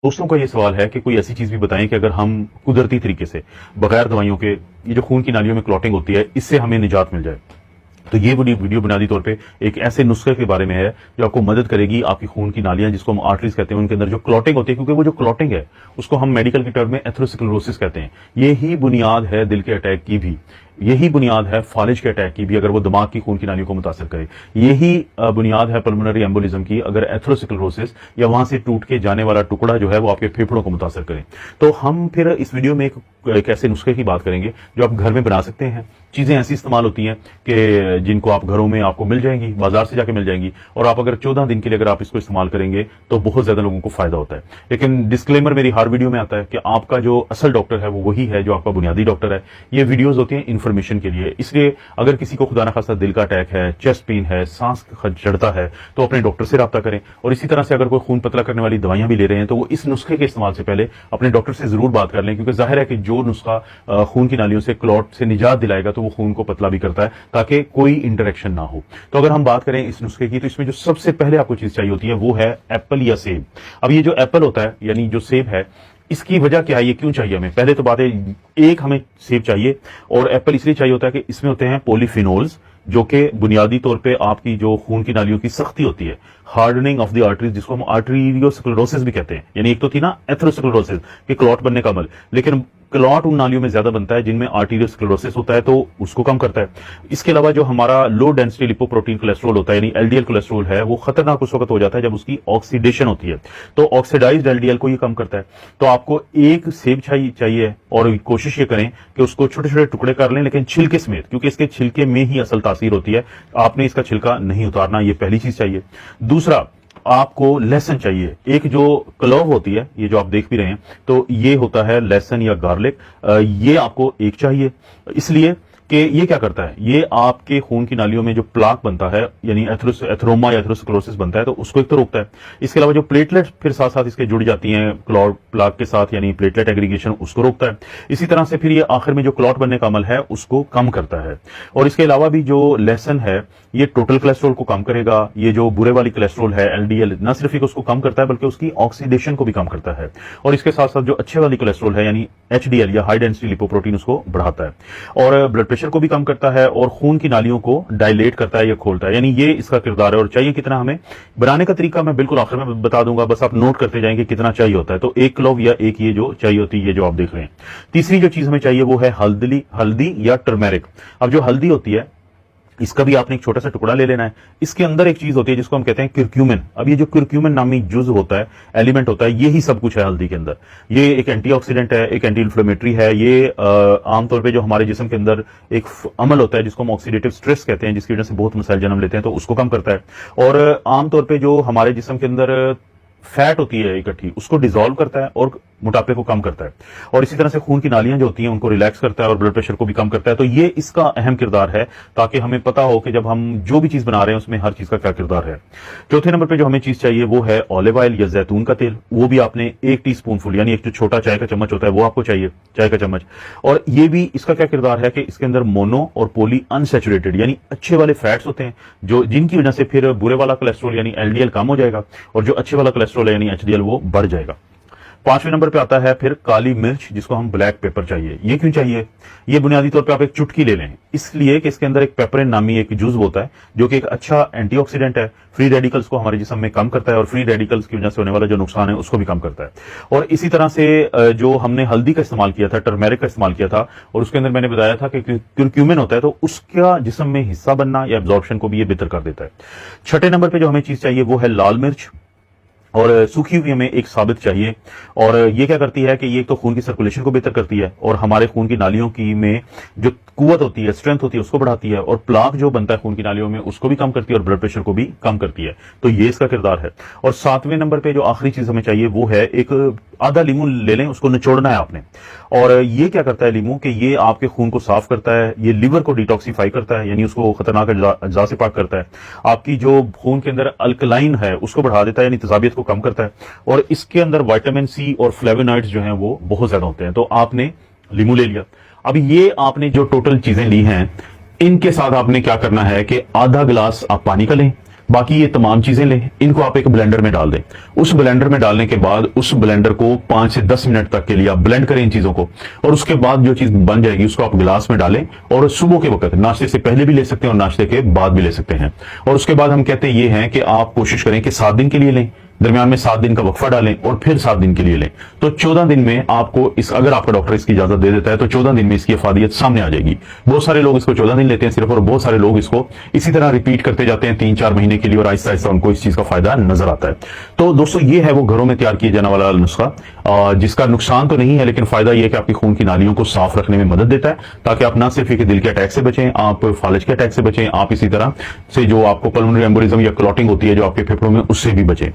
दोस्तों का ये सवाल है कि कोई ऐसी चीज भी बताएं कि अगर हम कुदरती तरीके से बगैर दवाइयों के ये जो खून की नालियों में क्लॉटिंग होती है इससे हमें निजात मिल जाए। तो ये वीडियो बुनियादी तौर पे एक ऐसे नुस्खे के बारे में है जो आपको मदद करेगी आपकी खून की नालियां जिसको हम आर्टरीज कहते हैं उनके अंदर जो क्लॉटिंग होती है, क्योंकि वो जो क्लॉटिंग है उसको हम मेडिकल की टर्म में एथेरोस्क्लेरोसिस कहते हैं। यही बुनियाद है दिल के अटैक की भी, यही बुनियाद है फालिज के अटैक की भी अगर वो दिमाग की खून की नालियों को मुतासर करे। यही बुनियाद है पल्मोनरी एम्बोलिज्म की अगर एथेरोस्क्लेरोसिस या वहां से टूट के जाने वाला टुकड़ा जो है वो आपके फेफड़ों को मुतासर करे। तो हम फिर इस वीडियो में एक ऐसे नुस्खे की बात करेंगे जो आप घर में बना सकते हैं। चीजें ऐसी इस्तेमाल होती हैं कि जिनको आप घरों में आपको मिल जाएंगी, बाजार से जाके मिल जाएंगी, और आप अगर 14 दिन के लिए अगर आप इसको इस्तेमाल करेंगे तो बहुत ज्यादा लोगों को फायदा होता है। लेकिन डिस्क्लेमर मेरी हर वीडियो में आता है कि आपका जो असल डॉक्टर है वो वही है जो आपका बुनियादी डॉक्टर है। ये वीडियोज होती हैं इन्फॉर्मेशन के लिए, इसलिए अगर किसी को खुदा ना खास्ता दिल का अटैक है, चेस्ट पेन है, सांस चढ़ता है तो अपने डॉक्टर से रब्ता करें। और इसी तरह से अगर कोई खून पतला करने वाली दवाइयां भी ले रहे हैं तो वो इस नुस्खे के इस्तेमाल से पहले अपने डॉक्टर से जरूर बात कर लें, क्योंकि जाहिर है कि जो नुस्खा खून की नालियों से क्लॉट से निजात दिलाएगा तो वो खून को पतला भी करता है ताकि कोई इंटरेक्शन ना हो। तो अगर हम बात करें इस नुस्खे की तो इसमें जो सबसे पहले आपको चीज चाहिए होती है वो है एप्पल या सेब। अब ये जो एप्पल होता है यानी जो सेब है, इसकी वजह क्या है, ये क्यों चाहिए हमें? पहले तो बात है, एक हमें सेब चाहिए और एप्पल इसलिए चाहिए होता है कि इसमें होते हैं पॉलीफिनोल्स जो कि बुनियादी तौर पे आपकी जो खून की नालियों की सख्ती होती है, हार्डनिंग ऑफ द आर्टरीज, जिसको हम आर्टरीरियोस्क्लेरोसिस भी कहते हैं। यानी एक तो थी ना एथेरोस्क्लेरोसिस कि क्लॉट बनने का अमल, लेकिन क्लॉट उन नालियों में ज्यादा बनता है जिनमें आर्टीरियोस्क्लेरोसिस होता है, तो उसको कम करता है। इसके अलावा जो हमारा लो डेंसिटी लिपोप्रोटीन कोलेस्ट्रॉल होता है यानी एलडीएल कोलेस्ट्रॉल है, वो खतरनाक उस वक्त हो जाता है जब उसकी ऑक्सीडेशन होती है, तो ऑक्सीडाइज्ड एलडीएल को ये कम करता है। तो आपको एक सेब चाहिए और कोशिश ये करें कि उसको छोटे छोटे टुकड़े कर लें, लेकिन छिलके समेत, क्योंकि इसके छिलके में ही असल तासीर होती है। आपने इसका छिलका नहीं उतारना, ये पहली चीज चाहिए। दूसरा, आपको लहसुन चाहिए। एक जो क्लोव होती है, ये जो आप देख भी रहे हैं, तो ये होता है लहसुन या गार्लिक, ये आपको एक चाहिए, इसलिए कि ये क्या करता है, ये आपके खून की नालियों में जो प्लाक बनता है यानी एथेरोमा या एथेरोस्क्लेरोसिस बनता है तो उसको एक तो रोकता है। इसके अलावा जो प्लेटलेट फिर साथ साथ इसके जुड़ जाती हैं क्लॉट प्लाक के साथ यानी प्लेटलेट एग्रीगेशन, उसको रोकता है। इसी तरह से फिर ये आखिर में जो क्लॉट बनने का अमल है उसको कम करता है। और इसके अलावा भी जो लहसुन है ये टोटल कोलेस्ट्रॉल को कम करेगा। ये जो बुरे वाली कोलेस्ट्रॉल है एलडीएल, न सिर्फ उसको कम करता है बल्कि उसकी ऑक्सीडेशन को भी कम करता है। और इसके साथ साथ जो अच्छे वाली कोलेस्ट्रॉल है यानी एचडीएल या हाई डेंसिटी लिपोप्रोटीन, उसको बढ़ाता है और ब्लड प्रेशर को भी कम करता है और खून की नालियों को डायलेट करता है या खोलता है। यानी ये इसका किरदार है। और चाहिए कितना हमें, बनाने का तरीका मैं बिल्कुल आखिर में बता दूंगा, बस आप नोट करते जाएंगे कितना चाहिए होता है। तो एक क्लोव या एक ये जो चाहिए होती है, ये जो आप देख रहे हैं। तीसरी जो चीज हमें चाहिए वो है हल्दी या टर्मेरिक। अब जो हल्दी होती है इसका भी आपने एक छोटा सा टुकड़ा ले लेना है। इसके अंदर एक चीज होती है जिसको हम कहते हैं क्यूरक्यूमिन। अब ये जो क्यूरक्यूमिन नामी जुज होता है, एलिमेंट होता है, यही सब कुछ है हल्दी के अंदर। ये एक एंटीऑक्सीडेंट है, एक एंटी इन्फ्लेमेटरी है। ये आमतौर पे जो हमारे जिस्म के अंदर एक अमल होता है जिसको हम ऑक्सीडेटिव स्ट्रेस कहते हैं, जिसकी वजह से बहुत मसाइल जन्म लेते हैं, तो उसको कम करता है। और आमतौर पर जो हमारे जिस्म के अंदर फैट होती है इकट्ठी, उसको डिसॉल्व करता है और मोटापे को कम करता है। और इसी तरह से खून की नालियां जो होती हैं उनको रिलैक्स करता है और ब्लड प्रेशर को भी कम करता है। तो ये इसका अहम किरदार है, ताकि हमें पता हो कि जब हम जो भी चीज बना रहे हैं उसमें हर चीज का क्या किरदार है। चौथे नंबर पे जो हमें चीज चाहिए वो है ऑलिव ऑयल या जैतून का तेल। वो भी आपने 1 टीस्पूनफुल यानी एक जो छोटा चाय का चम्मच होता है वो आपको चाहिए, चाय का चम्मच। और ये भी इसका क्या किरदार है कि इसके अंदर मोनो और पॉली अनसैचुरेटेड यानी अच्छे वाले फैट्स होते हैं, जो जिनकी वजह से फिर बुरे वाला कोलेस्ट्रॉल यानी एलडीएल कम हो जाएगा और जो अच्छे वाला कोलेस्ट्रॉल यानी एचडीएल वो बढ़ जाएगा। 5वें नंबर पे आता है फिर काली मिर्च, जिसको हम ब्लैक पेपर चाहिए। ये क्यों चाहिए? ये बुनियादी तौर पे आप एक चुटकी ले लें, इसलिए कि इसके अंदर एक पेपरिन नामी एक जुज होता है जो कि एक अच्छा एंटीऑक्सीडेंट है, फ्री रेडिकल्स को हमारे जिस्म में कम करता है और फ्री रेडिकल्स की वजह से होने वाला जो नुकसान है उसको भी कम करता है। और इसी तरह से जो हमने हल्दी का इस्तेमाल किया था, टर्मेरिक का इस्तेमाल किया था, और उसके अंदर मैंने बताया था कि क्यूरक्यूमिन होता है, तो उसका जिस्म में हिस्सा बनना या एब्जॉर्प्शन को भी ये बेहतर कर देता है। 6ठे नंबर पे जो हमें चीज चाहिए वो है लाल मिर्च, और सूखी हुई हमें एक साबित चाहिए। और ये क्या करती है कि ये तो खून की सर्कुलेशन को बेहतर करती है और हमारे खून की नालियों की में जो कुव्वत होती है, स्ट्रेंथ होती है, उसको बढ़ाती है, और प्लाक जो बनता है खून की नालियों में उसको भी कम करती है और ब्लड प्रेशर को भी कम करती है। तो ये इसका किरदार है। और 7वें नंबर पे जो आखिरी चीज हमें चाहिए वो है एक आधा लीमू ले लें, उसको निचोड़ना है आपने। और ये क्या करता है लीमू कि ये आपके खून को साफ करता है, ये लिवर को डिटॉक्सीफाई करता है यानी उसको खतरनाक अज्जा से पाक करता है, आपकी जो खून के अंदर अल्कलाइन है उसको बढ़ा देता है यानी तेजाबियत को कम करता है, और इसके अंदर विटामिन सी और फ्लेवोनॉइड्स जो हैं वो बहुत ज्यादा होते हैं। तो आपने लीमू ले लिया। अब ये आपने जो टोटल चीजें ली हैं इनके साथ आपने क्या करना है कि आधा गिलास आप पानी का लें, बाकी ये तमाम चीजें लें, इनको आप एक ब्लेंडर में डाल दें। उस ब्लेंडर में डालने के बाद उस ब्लेंडर को 5 से 10 मिनट तक के लिए आप ब्लेंड करें इन चीजों को, और उसके बाद जो चीज बन जाएगी उसको आप गिलास में डालें, और सुबह के वक्त नाश्ते से पहले भी ले सकते हैं और नाश्ते के बाद भी ले सकते हैं। और उसके बाद हम कहते हैं ये हैं कि आप कोशिश करें कि 7 दिन के लिए लें, दरमियान में 7 दिन का वक्फा डालें और फिर 7 दिन के लिए लें। तो 14 दिन में आपको इस, अगर आपका डॉक्टर इसकी इजाजत दे देता है तो 14 दिन में इसकी अफादियत सामने आ जाएगी। बहुत सारे लोग इसको 14 दिन लेते हैं सिर्फ, और बहुत सारे लोग इसको इसी तरह रिपीट करते जाते हैं 3-4 महीने के लिए, और आहिस्ता आहिस्ता उनको इस चीज का फायदा नजर आता है। तो दोस्तों ये है वो घरों में तैयार किया जाने वाला नुस्खा, जिसका नुकसान तो नहीं है, लेकिन फायदा यह है कि आपकी खून की नालियों को साफ रखने में मदद देता है, ताकि आप ना सिर्फ दिल के अटैक से बचें, आप फालज के अटैक से बचें, आप इसी तरह से जो आपको पल्मोनरी एम्बोलिज्म या क्लॉटिंग होती है जो आपके फेफड़ों में, उससे भी बचें।